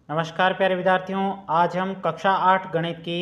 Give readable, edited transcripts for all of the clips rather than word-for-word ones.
नमस्कार प्यारे विद्यार्थियों, आज हम कक्षा 8 गणित की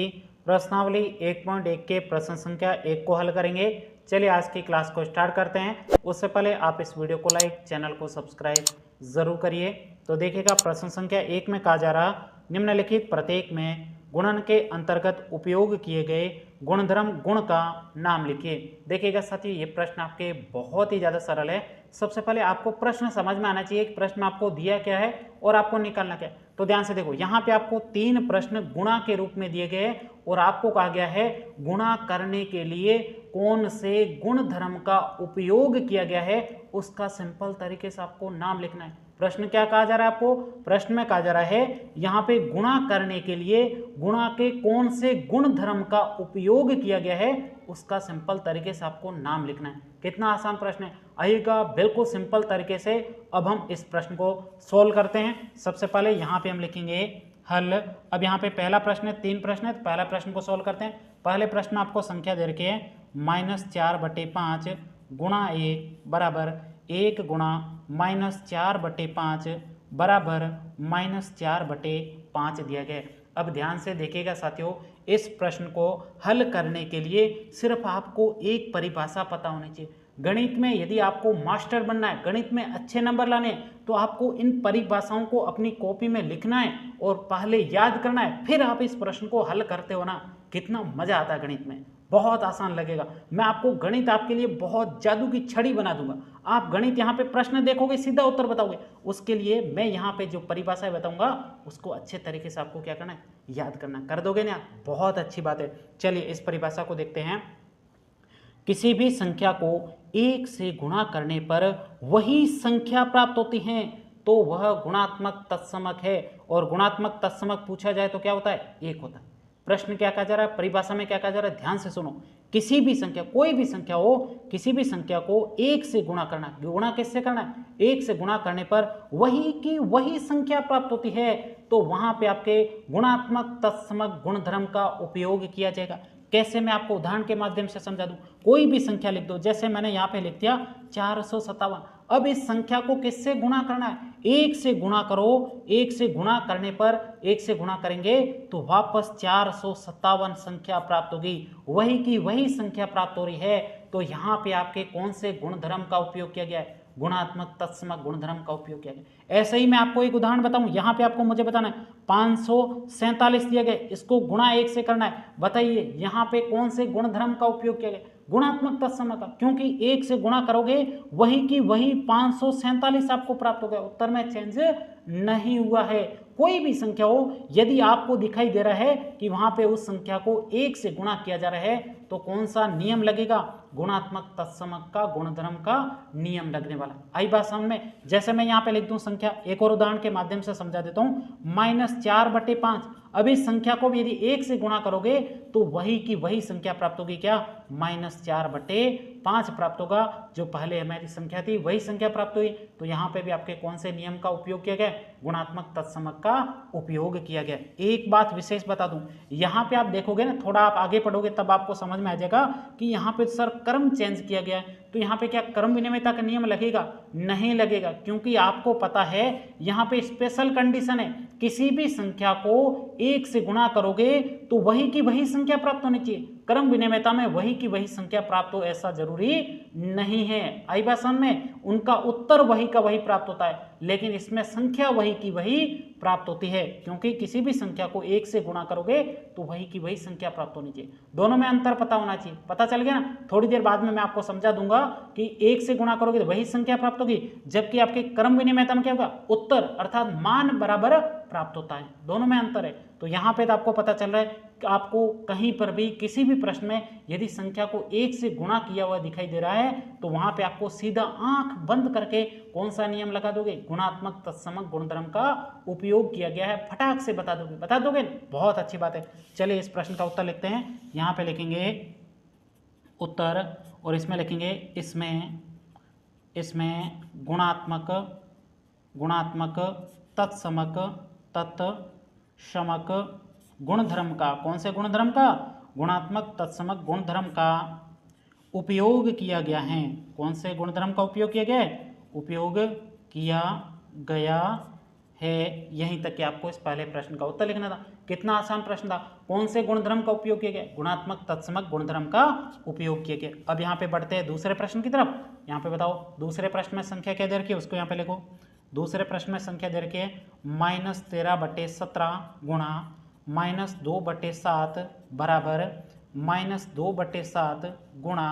प्रश्नावली 1.1 के प्रश्न संख्या 1 को हल करेंगे। चलिए आज की क्लास को स्टार्ट करते हैं। उससे पहले आप इस वीडियो को लाइक, चैनल को सब्सक्राइब जरूर करिए। तो देखिएगा, प्रश्न संख्या 1 में कहा जा रहा, निम्नलिखित प्रत्येक में गुणन के अंतर्गत उपयोग किए गए गुणधर्म गुण का नाम लिखिए। देखिएगा साथियों, ये प्रश्न आपके बहुत ही ज़्यादा सरल है। सबसे पहले आपको प्रश्न समझ में आना चाहिए कि प्रश्न आपको दिया क्या है और आपको निकालना क्या है। तो ध्यान से देखो, यहाँ पे आपको 3 प्रश्न गुणा के रूप में दिए गए और आपको कहा गया है गुणा करने के लिए कौन से गुणधर्म का उपयोग किया गया है, उसका सिंपल तरीके से आपको नाम लिखना है। प्रश्न क्या कहा जा रहा है आपको? प्रश्न में कहा जा रहा है यहाँ पे गुणा करने के लिए गुणा के कौन से गुणधर्म का उपयोग किया गया है, उसका सिंपल तरीके से आपको नाम लिखना है। कितना आसान प्रश्न है, आइएगा बिल्कुल सिंपल तरीके से अब हम इस प्रश्न को सोल्व करते हैं। सबसे पहले यहाँ पे हम लिखेंगे हल। अब यहाँ पे पहला प्रश्न है, 3 प्रश्न है, तो पहला प्रश्न को सोल्व करते हैं। पहले प्रश्न में आपको संख्या दे रखी है -4/5 गुणा 1 बराबर 1 गुणा -4/5 बराबर -4/5 दिया गया। अब ध्यान से देखिएगा साथियों, इस प्रश्न को हल करने के लिए सिर्फ आपको एक परिभाषा पता होनी चाहिए। गणित में यदि आपको मास्टर बनना है, गणित में अच्छे नंबर लाने हैं, तो आपको इन परिभाषाओं को अपनी कॉपी में लिखना है और पहले याद करना है, फिर आप इस प्रश्न को हल करते हो ना, कितना मजा आता है गणित में, बहुत आसान लगेगा। मैं आपको गणित आपके लिए बहुत जादू की छड़ी बना दूंगा। आप गणित यहाँ पे प्रश्न देखोगे, सीधा उत्तर बताओगे। उसके लिए मैं यहाँ पे जो परिभाषाएं बताऊंगा उसको अच्छे तरीके से आपको क्या करना है, याद करना। कर दोगे ना, बहुत अच्छी बात है। चलिए इस परिभाषा को देखते हैं। किसी भी संख्या को 1 से गुणा करने पर वही संख्या प्राप्त होती है तो वह गुणात्मक तत्समक है। और गुणात्मक तत्समक पूछा जाए तो क्या होता है? 1 होता है। प्रश्न क्या कहा जा रहा है, परिभाषा में क्या कहा जा रहा है, ध्यान से सुनो। किसी भी संख्या, कोई भी संख्या हो, किसी भी संख्या को 1 से गुणा करना है। गुणा किससे करना है? 1 से गुणा करने पर वही की वही संख्या प्राप्त होती है तो वहां पे आपके गुणात्मक तत्समक गुणधर्म का उपयोग किया जाएगा। कैसे, मैं आपको उदाहरण के माध्यम से समझा दूं। कोई भी संख्या लिख दो, जैसे मैंने यहाँ पे लिख दिया 457। अब इस संख्या को किससे गुणा करना है? 1 से गुणा करो। 1 से गुणा करने पर, 1 से गुणा करेंगे तो वापस 457 संख्या प्राप्त होगी। वही की वही संख्या प्राप्त हो रही है तो यहाँ पे आपके कौन से गुणधर्म का उपयोग किया गया है? गुणात्मक तत्समक गुणधर्म का उपयोग किया गया। ऐसे ही मैं आपको एक उदाहरण बताऊं, यहाँ पे आपको मुझे बताना है 547 दिया गया, इसको गुणा 1 से करना है। बताइए यहाँ पे कौन से गुणधर्म का उपयोग किया गया? गुणात्मक तत्समक का, क्योंकि 1 से गुणा करोगे वही की वही 547 आपको प्राप्त हो गया। उत्तर में चेंज नहीं हुआ है। कोई भी संख्या हो, यदि आपको दिखाई दे रहा है कि वहां पे उस संख्या को 1 से गुणा किया जा रहा है तो कौन सा नियम लगेगा? गुणात्मक तत्समक का गुणधर्म का नियम लगने वाला। आई बात समझ में? जैसे मैं यहाँ पे लिख दूं संख्या, एक और उदाहरण के माध्यम से समझा देता हूं, -4/5। अब इस संख्या को भी यदि 1 से गुणा करोगे तो वही की वही संख्या प्राप्त होगी। क्या? -4/5 प्राप्त होगा। जो पहले हमारी संख्या थी वही संख्या प्राप्त हुई। तो यहाँ पे भी आपके कौन से नियम का उपयोग किया गया? गुणात्मक तत्समक का उपयोग किया गया। एक बात विशेष बता दूं, यहाँ पे आप देखोगे ना, थोड़ा आप आगे पढ़ोगे तब आपको समझ में आ जाएगा कि यहाँ पे सर क्रम चेंज किया गया है। तो यहाँ पे क्या क्रम विनिमयता का नियम लगेगा? नहीं लगेगा, क्योंकि आपको पता है यहाँ पे स्पेशल कंडीशन है। किसी भी संख्या को 1 से गुणा करोगे तो वही की वही संख्या प्राप्त होनी चाहिए। क्रम विनिमयता में वही की वही संख्या प्राप्त हो ऐसा जरूरी नहीं है। आई बात समझ में? उनका उत्तर वही का वही प्राप्त होता है, लेकिन इसमें संख्या वही की वही प्राप्त होती है, क्योंकि किसी भी संख्या को 1 से गुणा करोगे तो वही की वही संख्या प्राप्त होनी चाहिए। दोनों में अंतर पता होना चाहिए। पता चल गया ना? थोड़ी देर बाद में मैं आपको समझा दूंगा कि 1 से गुणा करोगे तो वही संख्या प्राप्त होगी, जबकि आपके क्रम विनिमयता में क्या होगा? उत्तर अर्थात मान बराबर प्राप्त होता है। दोनों में अंतर है। तो यहाँ पे तो आपको पता चल रहा है कि आपको कहीं पर भी किसी भी प्रश्न में यदि संख्या को 1 से गुणा किया हुआ दिखाई दे रहा है तो वहां पे आपको सीधा आंख बंद करके कौन सा नियम लगा दोगे? गुणात्मक तत्समक गुणधर्म का उपयोग किया गया है, फटाक से बता दोगे। बता दोगे? बहुत अच्छी बात है। चलिए इस प्रश्न का उत्तर लिखते हैं। यहाँ पे लिखेंगे उत्तर और इसमें लिखेंगे इसमें गुणात्मक तत्समक तत्समक गुणधर्म का, कौन से गुणधर्म का? गुणात्मक तत्समक गुणधर्म का उपयोग किया गया है। कौन से गुणधर्म का उपयोग किया गया है? उपयोग किया गया है। यहीं तक कि आपको इस पहले प्रश्न का उत्तर लिखना था। कितना आसान प्रश्न था। कौन से गुणधर्म का उपयोग किया गया? गुणात्मक तत्समक गुणधर्म का उपयोग किया गया। अब यहाँ पे बढ़ते हैं दूसरे प्रश्न की तरफ। यहाँ पे बताओ दूसरे प्रश्न में संख्या क्या दे रखी है, उसको यहाँ पे लिखो। दूसरे प्रश्न में संख्या दे रखी है -13/17 गुणा -2/7 बराबर -2/7 गुणा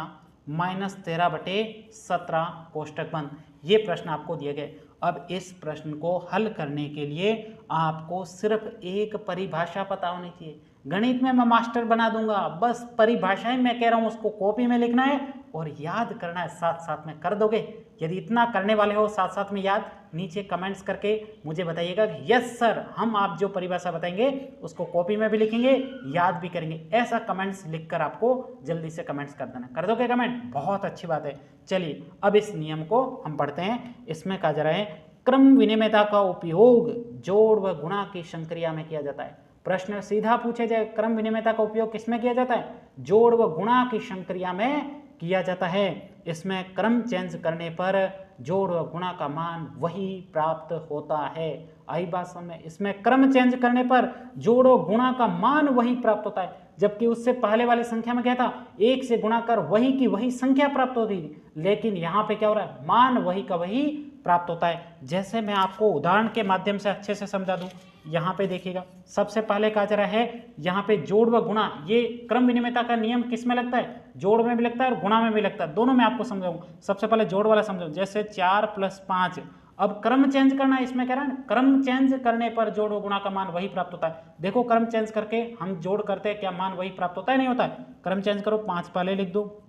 -13/17 कोष्टक बंद। ये प्रश्न आपको दिए गए। अब इस प्रश्न को हल करने के लिए आपको सिर्फ एक परिभाषा पता होनी चाहिए। गणित में मैं मास्टर बना दूंगा, बस परिभाषाएं मैं कह रहा हूं उसको कॉपी में लिखना है और याद करना है, साथ साथ में कर दोगे। यदि इतना करने वाले हो साथ साथ में याद, नीचे कमेंट्स करके मुझे बताइएगा कि यस सर, हम आप जो परिभाषा बताएंगे उसको कॉपी में भी लिखेंगे, याद भी करेंगे। ऐसा कमेंट्स लिखकर आपको जल्दी से कमेंट्स कर देना। कर दोगे कमेंट? बहुत अच्छी बात है। चलिए अब इस नियम को हम पढ़ते हैं। इसमें कहा जा रहा है क्रम विनिमयता का उपयोग जोड़ व गुणा की संक्रिया में किया जाता है। प्रश्न सीधा पूछे जाए, क्रम विनिमयता का उपयोग किसमें किया जाता है? जोड़ व गुणा की संक्रिया में किया जाता है। इसमें क्रम चेंज करने पर जोड़ व गुणा का मान वही प्राप्त होता है। आई बात समझ में? इसमें क्रम चेंज करने पर जोड़ व गुणा का मान वही प्राप्त होता है, जबकि उससे पहले वाली संख्या में क्या था? 1 से गुणा कर वही की वही संख्या प्राप्त होती थी। लेकिन यहाँ पे क्या हो रहा है? मान वही का वही प्राप्त होता है। जैसे मैं आपको उदाहरण के माध्यम से अच्छे से समझा दूं। यहाँ पे देखिएगा, सबसे पहले कहा जा रहा है यहाँ पे जोड़ व गुणा, ये क्रम विनिमयता का नियम किस में लगता है? जोड़ में भी लगता है और गुणा में भी लगता है, दोनों में आपको समझाऊंगा। सबसे पहले जोड़ वाला समझो, जैसे 4 + 5। अब क्रम चेंज करना है, इसमें कह रहा है क्रम चेंज करने पर जोड़ व गुणा का मान वही प्राप्त होता है। देखो क्रम चेंज करके हम जोड़ करते हैं, क्या मान वही प्राप्त होता है? नहीं होता है। क्रम चेंज करो, 5 पहले लिख दो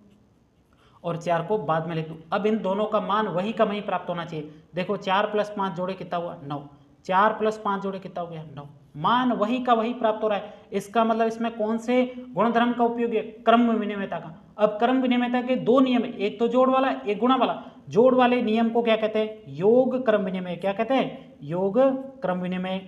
और 4 को बाद में लिख दो। अब इन दोनों का मान वही का वही प्राप्त होना चाहिए। देखो 4 + 5 जोड़े कितना हुआ? 9। 4 + 5 जोड़े कितना हो गया? 9। मान वही का वही प्राप्त हो रहा है। इसका मतलब इसमें कौन से गुणधर्म का उपयोग है? क्रम विनिमयता का। अब क्रम विनिमयता के दो नियम है, एक तो जोड़ वाला, एक गुणा वाला। जोड़ वाले नियम को क्या कहते हैं? योग क्रम विनिमय। क्या कहते हैं? योग क्रम विनिमय।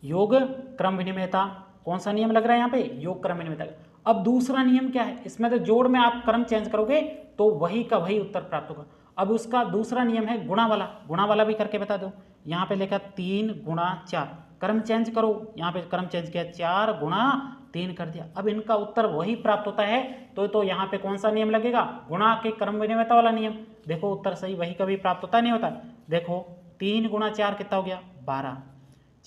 योग क्रम विनिमयता। कौन सा नियम लग रहा है यहाँ पे? योग क्रम विनिमयता। अब दूसरा नियम क्या है? इसमें तो जोड़ में आप क्रम चेंज करोगे तो वही का वही उत्तर प्राप्त होगा। अब उसका दूसरा नियम है गुणा वाला। गुणा वाला भी करके बता दो। यहाँ पे लिखा 3 × 4, क्रम चेंज करो। यहाँ पे क्रम चेंज किया, 4 × 3 कर दिया। अब इनका उत्तर वही प्राप्त होता है, तो यहाँ पे कौन सा नियम लगेगा? गुणा के क्रम विनिमयता वाला नियम। देखो उत्तर सही वही कभी प्राप्त होता नहीं होता। देखो 3 × 4 कितना हो गया? 12।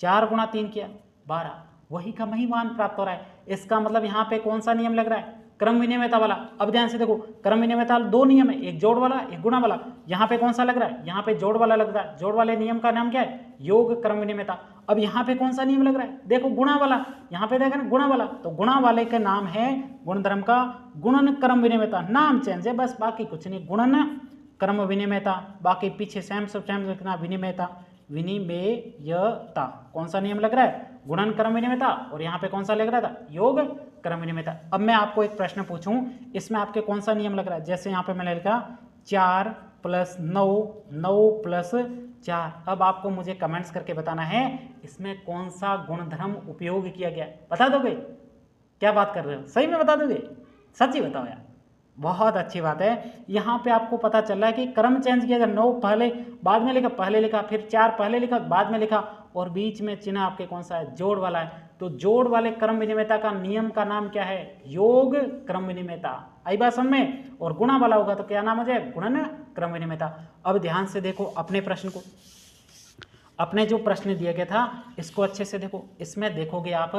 4 × 3 किया 12, वही का वही मान प्राप्त हो रहा है। इसका मतलब यहाँ पे कौन सा नियम लग रहा है? क्रम विनिमयता वाला। अब ध्यान से देखो, क्रम विनिमयता दो नियम है, एक जोड़ वाला एक गुणा वाला। यहाँ पे कौन सा लग रहा है? यहाँ पे जोड़ वाला लग रहा है। जोड़ वाले नियम का नाम क्या है? योग क्रम विनिमयता। अब यहाँ पे कौन सा नियम लग रहा है? देखो गुणा वाला। यहाँ पे देखा ना गुणा वाला, तो गुणा वाले का नाम है गुणधर्म का गुणन क्रम विनिमयता। नाम चेंज है बस, बाकी कुछ नहीं। गुणन क्रम विनिमयता, बाकी पीछे सेम लिखना विनिमयता। विनिमेयता कौन सा नियम लग रहा है? गुणन क्रम विनिमयता। और यहाँ पे कौन सा लग रहा था? योग क्रम विनिमयता। अब मैं आपको एक प्रश्न पूछूं, इसमें आपके कौन सा नियम लग रहा है? जैसे यहाँ पे मैंने लिखा 4 + 9, 9 + 4। अब आपको मुझे कमेंट्स करके बताना है इसमें कौन सा गुणधर्म उपयोग किया गया है। बता दोगे? क्या बात कर रहे हो? सही में बता दोगे? सच्ची बताओ यार। बहुत अच्छी बात है। यहाँ पे आपको पता चल रहा है कि क्रम चेंज किया, 9 पहले बाद में लिखा, पहले लिखा, फिर 4 पहले लिखा बाद में लिखा, और बीच में चिन्ह आपके कौन सा है? जोड़ वाला है। तो जोड़ वाले क्रम विनिमयता का नियम का नाम क्या है? योग क्रम विनिमयता। आई बात समझ में? और गुणा वाला होगा तो क्या नाम हो जाए? गुणन क्रम विनिमयता। अब ध्यान से देखो अपने प्रश्न को, अपने जो प्रश्न दिया गया था इसको अच्छे से देखो। इसमें देखोगे आप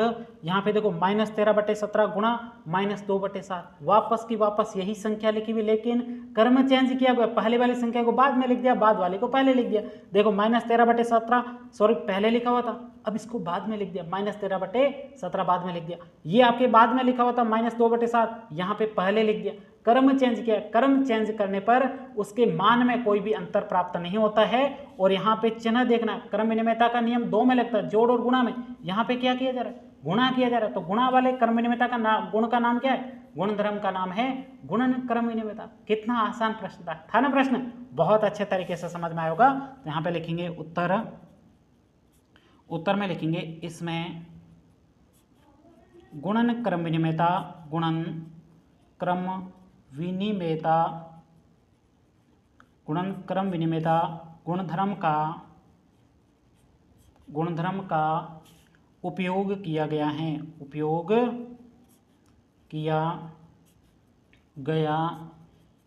यहाँ पे देखो -13/17 गुणा -2/7, वापस की वापस यही संख्या लिखी हुई, लेकिन क्रम चेंज किया गया। पहले वाली संख्या को बाद में लिख दिया, बाद वाले को पहले लिख दिया। देखो -13/17 सॉरी पहले लिखा हुआ था, अब इसको बाद में लिख दिया, -13/17 बाद में लिख दिया। ये आपके बाद में लिखा हुआ था -2/7, यहाँ पे पहले लिख दिया। क्रम चेंज किया। क्रम चेंज करने पर उसके मान में कोई भी अंतर प्राप्त नहीं होता है। और यहाँ पे चिन्ह देखना, क्रम विनिमयता का नियम दो में लगता है, जोड़ और गुणा में। यहाँ पे क्या किया जा रहा है? गुणा किया जा रहा है। तो गुणा वाले क्रम विनिमयता का नाम, गुण का नाम क्या है? गुणधर्म का नाम है गुणन क्रम विनिमयता। कितना आसान प्रश्न था ना? प्रश्न बहुत अच्छे तरीके से समझ में आया होगा। तो यहाँ पे लिखेंगे उत्तर, उत्तर में लिखेंगे इसमें गुणन क्रम विनिमयता, गुणन क्रम विनिमयता, गुणन क्रम विनिमयता गुणधर्म का उपयोग किया गया है, उपयोग किया गया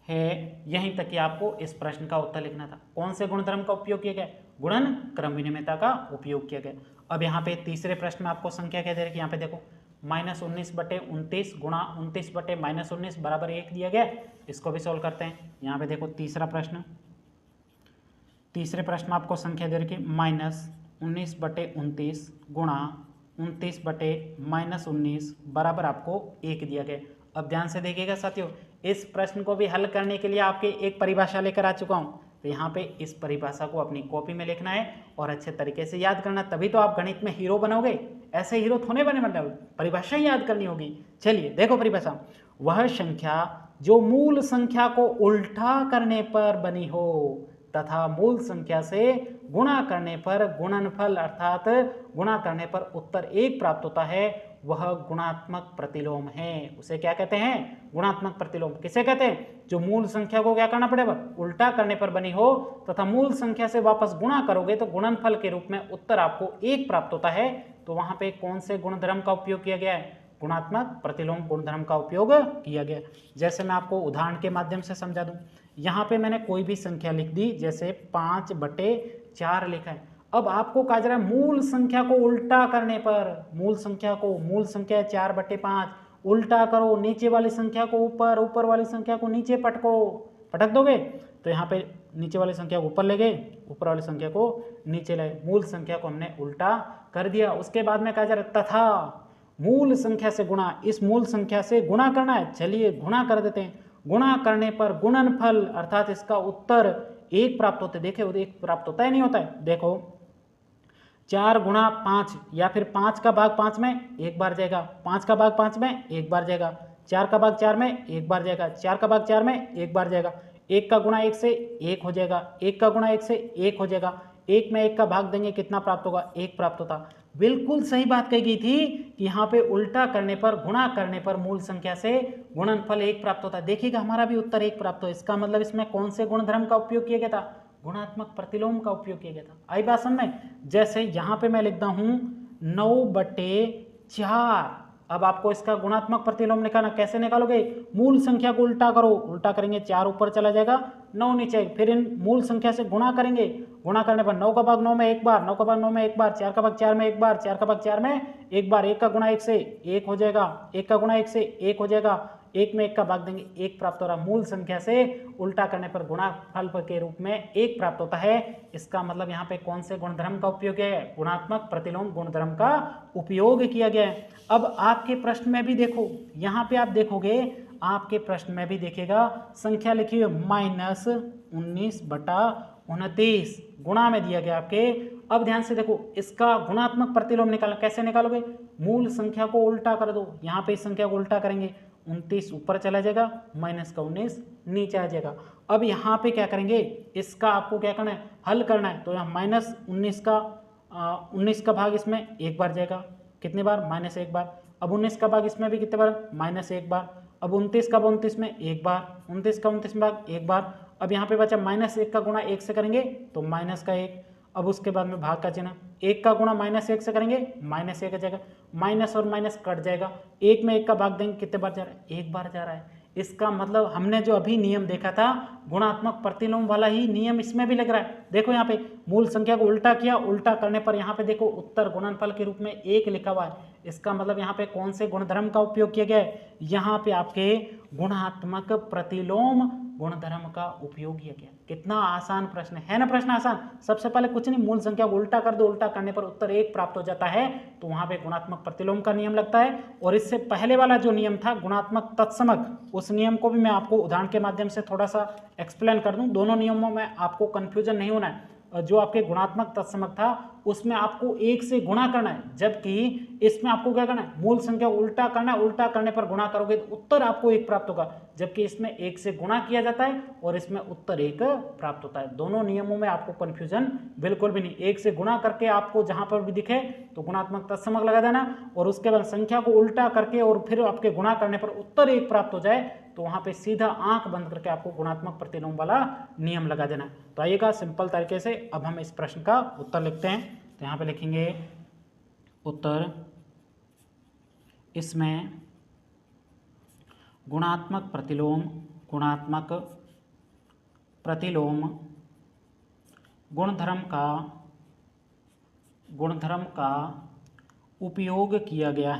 है। यहीं तक कि आपको इस प्रश्न का उत्तर लिखना था। कौन से गुणधर्म का उपयोग किया गया? गुणन क्रम विनिमयता का उपयोग किया गया। अब यहाँ पे तीसरे प्रश्न में आपको संख्या क्या दे रही है? यहाँ पे देखो -19/29 गुणा 29/-19 बराबर 1 दिया गया। इसको भी सोल्व करते हैं। यहाँ पे देखो तीसरे प्रश्न में आपको संख्या दे रखी है -19/29 गुणा 29/-19 बराबर आपको 1 दिया गया। अब ध्यान से देखिएगा साथियों, इस प्रश्न को भी हल करने के लिए आपके एक परिभाषा लेकर आ चुका हूँ। तो यहाँ पे इस परिभाषा को अपनी कॉपी में लिखना है और अच्छे तरीके से याद करना, तभी तो आप गणित में हीरो बनोगे। ऐसे हीरो थोड़े बने, मतलब परिभाषा ही याद करनी होगी। चलिए देखो परिभाषा, वह संख्या जो मूल संख्या को उल्टा करने पर बनी हो तथा मूल संख्या से गुणा करने पर गुणनफल अर्थात गुणा करने पर उत्तर 1 प्राप्त होता है, वह गुणात्मक प्रतिलोम है। उसे क्या कहते हैं? गुणात्मक प्रतिलोम। किसे कहते हैं? जो मूल संख्या को क्या करना पड़ेगा? उल्टा करने पर बनी हो तथा मूल संख्या से वापस गुणा करोगे तो गुणनफल के रूप में उत्तर आपको 1 प्राप्त होता है। तो वहां पे कौन से गुणधर्म का उपयोग किया गया है? गुणात्मक प्रतिलोम गुणधर्म का उपयोग किया गया। जैसे मैं आपको उदाहरण के माध्यम से समझा दूं। यहाँ पे मैंने कोई भी संख्या लिख दी, जैसे 5/4 लिखा है। अब आपको कहा जा रहा है मूल संख्या को उल्टा करने पर, मूल संख्या है 4/5, उल्टा करो, नीचे वाली संख्या को ऊपर, ऊपर वाली संख्या को नीचे पटक दोगे। तो यहाँ पे नीचे वाली संख्या को ऊपर ले गए, ऊपर वाली संख्या को नीचे लाए, मूल संख्या को हमने उल्टा कर दिया। उसके बाद में कहा जा रहा है तथा मूल संख्या से गुणा, इस मूल संख्या से गुणा करना है। चलिए गुणा कर देते हैं। गुणा करने पर गुणनफल अर्थात इसका उत्तर 1 प्राप्त होते। देखे 1 प्राप्त होता है नहीं होता है? देखो 4 गुणा 5 या फिर 5 का भाग 5 में 1 बार जाएगा, 5 का भाग 5 में 1 बार जाएगा, 4 का भाग 4 में 1 बार जाएगा, 4 का भाग 4 में 1 बार जाएगा, 1 का गुणा 1 से 1 हो जाएगा, 1 का गुणा 1 से 1 हो जाएगा, 1 में 1 का भाग देंगे कितना प्राप्त होगा? 1 प्राप्त होता। बिल्कुल सही बात कही गई थी कि यहाँ पे उल्टा करने पर, गुणा करने पर मूल संख्या से गुणनफल 1 प्राप्त होता है। देखिएगा हमारा भी उत्तर 1 प्राप्त हो। इसका मतलब इसमें कौन से गुणधर्म का उपयोग किया गया था? गुणात्मक प्रतिलोम का उपयोग किया गया था। आई बात समझ में? जैसे यहाँ पे मैं लिखता हूँ 9/4। अब आपको इसका गुणात्मक प्रतिलोम निकालना, कैसे निकालोगे? मूल संख्या को उल्टा करो, उल्टा करेंगे 4 ऊपर चला जाएगा, 9 नीचे, फिर इन मूल संख्या से गुणा करेंगे। गुणा करने पर 9 का भाग 9 में 1 बार, 9 का भाग 9 में 1 बार, 4 का भाग 4 में 1 बार, 4 का भाग 4 में 1 बार, 1 का गुणा 1 से 1 हो जाएगा, 1 का गुणा 1 से 1 हो जाएगा, 1 में 1 का भाग देंगे 1 प्राप्त हो रहा। मूल संख्या से उल्टा करने पर गुणाफल के रूप में 1 प्राप्त होता है। इसका मतलब यहाँ पे कौन से गुणधर्म का उपयोग किया है? गुणात्मक प्रतिलोम गुणधर्म का उपयोग किया गया है। अब आपके प्रश्न में भी देखो, यहाँ पे आप देखोगे, आपके प्रश्न में भी देखिएगा संख्या लिखी हुई -19/29 गुणा में दिया गया आपके। अब ध्यान से देखो, इसका गुणात्मक प्रतिलोम निकालना, कैसे निकालोगे? मूल संख्या को उल्टा कर दो। यहाँ पे इस संख्या को उल्टा करेंगे, 29 ऊपर चला जाएगा, माइनस का 19 नीचे आ जाएगा। अब यहाँ पे क्या करेंगे? इसका आपको क्या करना है? हल करना है। तो यहाँ -19 का भाग इसमें 1 बार जाएगा, कितने बार? -1 बार। अब 19 का भाग इसमें भी कितने बार? -1 बार। अब 29 का 29 में 1 बार, 29 का 29 में भाग 1 बार। अब यहाँ पे बचा -1 का गुणा 1 से करेंगे तो -1। अब उसके बाद में भाग का चिन्ह, 1 का गुणा -1 से करेंगे -1 आ जाएगा, माइनस और माइनस कट जाएगा, 1 में 1 का भाग देंगे कितने बार जा रहा है? 1 बार जा रहा है। इसका मतलब हमने जो अभी नियम देखा था गुणात्मक प्रतिलोम वाला ही नियम इसमें भी लग रहा है। देखो यहाँ पे मूल संख्या को उल्टा किया, उल्टा करने पर यहाँ पे देखो उत्तर गुणनफल के रूप में 1 लिखा हुआ है। इसका मतलब यहाँ पे कौन से गुणधर्म का उपयोग किया गया है? यहाँ पे आपके गुणात्मक प्रतिलोम गुणधर्म का उपयोग किया गया। कितना आसान प्रश्न है ना? प्रश्न आसान। सबसे पहले कुछ नहीं, मूल संख्या को उल्टा कर दो, उल्टा करने पर उत्तर 1 प्राप्त हो जाता है। तो वहां पे गुणात्मक प्रतिलोम का नियम लगता है। और इससे पहले वाला जो नियम था गुणात्मक तत्समक, उस नियम को भी मैं आपको उदाहरण के माध्यम से थोड़ा सा एक्सप्लेन कर दूं। दोनों नियमों में आपको कंफ्यूजन नहीं होना है। जो आपके गुणात्मक तत्समक था उसमें आपको 1 से गुणा करना है, जबकि इसमें आपको क्या करना है? मूल संख्या उल्टा करना है, उल्टा करने पर गुणा करोगे तो उत्तर आपको 1 प्राप्त होगा, जबकि इसमें 1 से गुणा किया जाता है और इसमें उत्तर 1 प्राप्त होता है। दोनों नियमों में आपको कंफ्यूजन बिल्कुल भी नहीं। 1 से गुणा करके आपको जहां पर भी दिखे तो गुणात्मक तत्समक लगा देना, और उसके बाद संख्या को उल्टा करके और फिर आपके गुणा करने पर उत्तर 1 प्राप्त हो जाए तो वहाँ पे सीधा आंख बंद करके आपको गुणात्मक प्रतिलोम वाला नियम लगा देना है। तो आइएगा सिंपल तरीके से अब हम इस प्रश्न का उत्तर लिखते हैं। तो यहाँ पे लिखेंगे उत्तर, इसमें गुणात्मक प्रतिलोम गुणधर्म का उपयोग किया गया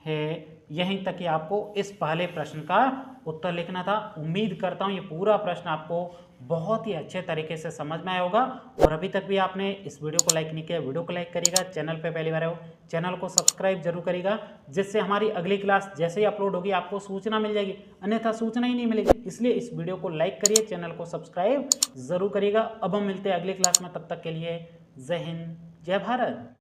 है। यहीं तक ही आपको इस पहले प्रश्न का उत्तर लिखना था। उम्मीद करता हूं ये पूरा प्रश्न आपको बहुत ही अच्छे तरीके से समझ में आया होगा। और अभी तक भी आपने इस वीडियो को लाइक नहीं किया, वीडियो को लाइक करिएगा। चैनल पे पहली बार हो, चैनल को सब्सक्राइब जरूर करिएगा, जिससे हमारी अगली क्लास जैसे ही अपलोड होगी आपको सूचना मिल जाएगी, अन्यथा सूचना ही नहीं मिलेगी। इसलिए इस वीडियो को लाइक करिए, चैनल को सब्सक्राइब जरूर करिएगा। अब हम मिलते हैं अगली क्लास में, तब तक के लिए जय हिंद, जय भारत।